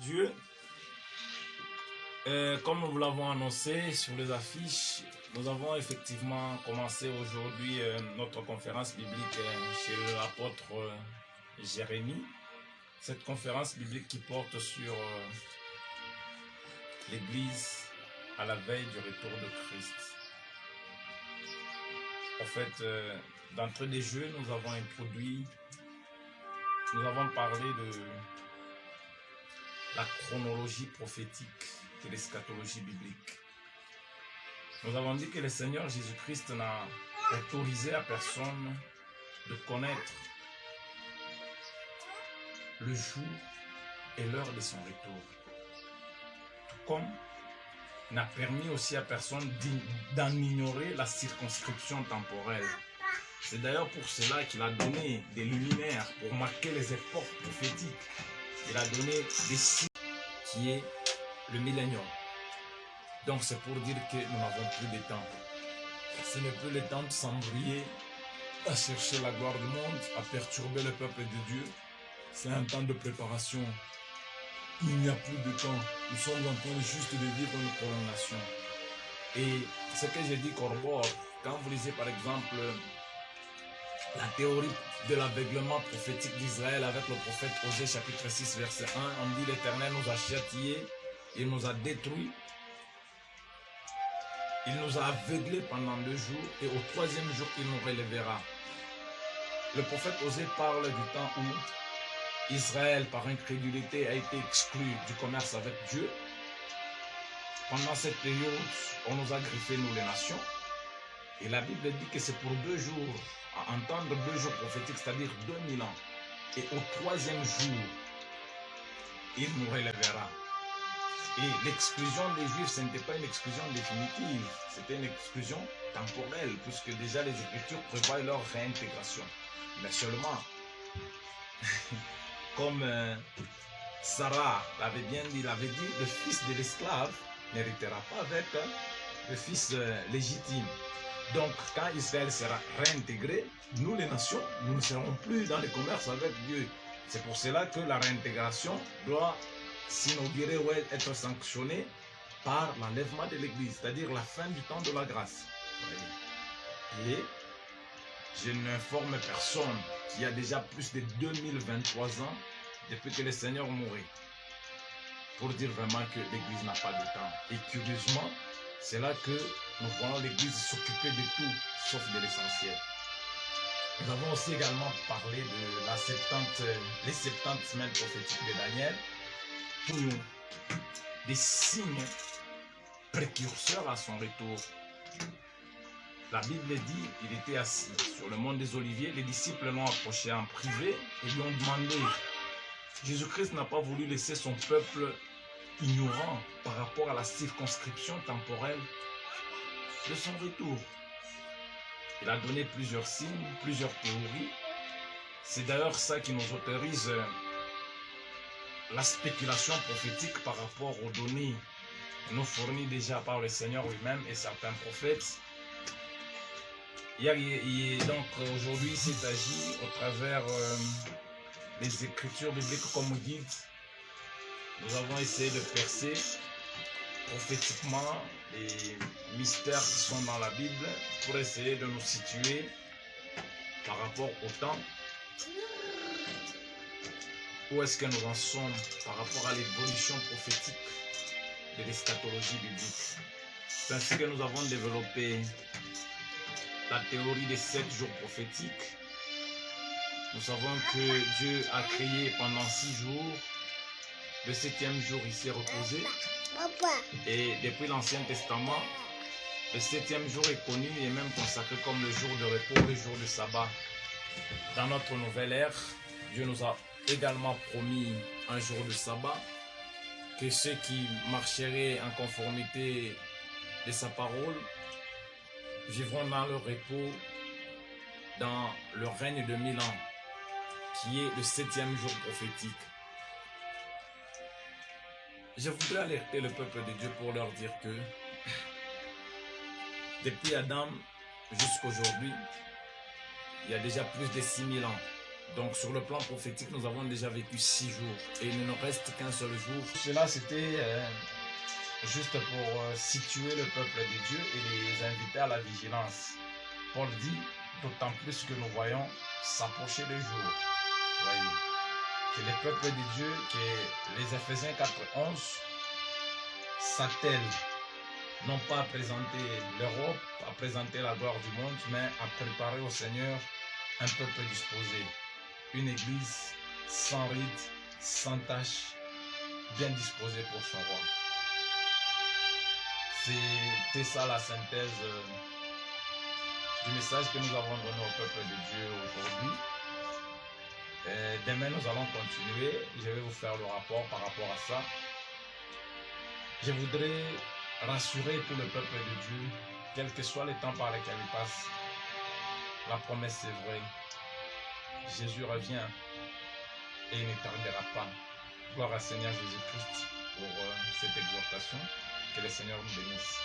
Dieu, comme nous l'avons annoncé sur les affiches, nous avons effectivement commencé aujourd'hui notre conférence biblique chez l'apôtre Jérémie. Cette conférence biblique qui porte sur l'Église à la veille du retour de Christ. En fait, d'entrée des jeux, nous avons parlé de la chronologie prophétique de l'eschatologie biblique. Nous avons dit que le Seigneur Jésus-Christ n'a autorisé à personne de connaître le jour et l'heure de son retour. Tout comme n'a permis aussi à personne d'en ignorer la circonscription temporelle. C'est d'ailleurs pour cela qu'il a donné des luminaires pour marquer les époques prophétiques. Il a donné des signes qui est le millénium. Donc c'est pour dire que nous n'avons plus de temps. Ce n'est plus le temps de s'embrouiller, à chercher la gloire du monde, à perturber le peuple de Dieu. C'est un temps de préparation. Il n'y a plus de temps. Nous sommes en train juste de vivre une prolongation. Et ce que j'ai dit corrobore, quand vous lisez par exemple la théorie de l'aveuglement prophétique d'Israël avec le prophète Osée chapitre 6 verset 1, on dit l'Éternel nous a châtiés, il nous a détruits, il nous a aveuglés pendant 2 jours et au 3e jour il nous relèvera. Le prophète Osée parle du temps où Israël par incrédulité a été exclu du commerce avec Dieu. Pendant cette période, on nous a griffé nous les nations et la Bible dit que c'est pour 2 jours, à entendre 2 jours prophétiques, c'est-à-dire 2000 ans. Et au 3e jour, il nous relèvera. Et l'exclusion des Juifs, ce n'était pas une exclusion définitive, c'était une exclusion temporelle, puisque déjà les Écritures prévoient leur réintégration. Mais seulement, comme Sarah l'avait bien dit, il avait dit, le fils de l'esclave n'héritera pas avec le fils légitime. Donc, quand Israël sera réintégré, nous les nations, nous ne serons plus dans le commerce avec Dieu. C'est pour cela que la réintégration doit s'inaugurer ou être sanctionnée par l'enlèvement de l'Église, c'est-à-dire la fin du temps de la grâce. Et je n'informe personne qu'il y a déjà plus de 2023 ans depuis que le Seigneur mourait, pour dire vraiment que l'Église n'a pas de temps. Et curieusement, c'est là que nous voyons l'Église s'occuper de tout, sauf de l'essentiel. Nous avons aussi également parlé de les 70 semaines prophétiques de Daniel, pour nous, des signes précurseurs à son retour. La Bible dit qu'il était assis sur le mont des Oliviers, les disciples l'ont approché en privé et lui ont demandé. Jésus-Christ n'a pas voulu laisser son peuple ignorant par rapport à la circonscription temporelle de son retour. Il a donné plusieurs signes, plusieurs théories. C'est d'ailleurs ça qui nous autorise la spéculation prophétique par rapport aux données nous fournies déjà par le Seigneur lui-même et certains prophètes. Donc aujourd'hui, il s'est agi au travers des Écritures bibliques comme guide. Nous avons essayé de percer prophétiquement les mystères qui sont dans la Bible pour essayer de nous situer par rapport au temps. Où est-ce que nous en sommes par rapport à l'évolution prophétique de l'eschatologie biblique. C'est ainsi que nous avons développé la théorie des 7 jours prophétiques. Nous savons que Dieu a créé pendant 6 jours. Le 7e jour, il s'est reposé. Et depuis l'Ancien Testament, le 7e jour est connu et même consacré comme le jour de repos, le jour de sabbat. Dans notre nouvelle ère, Dieu nous a également promis un jour de sabbat, que ceux qui marcheraient en conformité de sa parole vivront dans le repos, dans le règne de 1000 ans, qui est le 7e jour prophétique. Je voudrais alerter le peuple de Dieu pour leur dire que depuis Adam jusqu'à aujourd'hui, il y a déjà plus de 6000 ans. Donc sur le plan prophétique, nous avons déjà vécu 6 jours et il ne nous reste qu'un seul jour. Cela c'était juste pour situer le peuple de Dieu et les inviter à la vigilance. Paul dit, d'autant plus que nous voyons s'approcher le jour. Voyez, que le peuple de Dieu, que les Éphésiens 4:11 s'attellent non pas à présenter l'Europe, à présenter la gloire du monde, mais à préparer au Seigneur un peuple disposé. Une église sans ride, sans tache, bien disposée pour son roi. C'était ça la synthèse du message que nous avons donné au peuple de Dieu aujourd'hui. Demain, nous allons continuer. Je vais vous faire le rapport par rapport à ça. Je voudrais rassurer tout le peuple de Dieu, quel que soit le temps par lequel il passe. La promesse est vraie. Jésus revient et il ne tardera pas. Gloire à Seigneur Jésus-Christ pour cette exhortation. Que le Seigneur nous bénisse.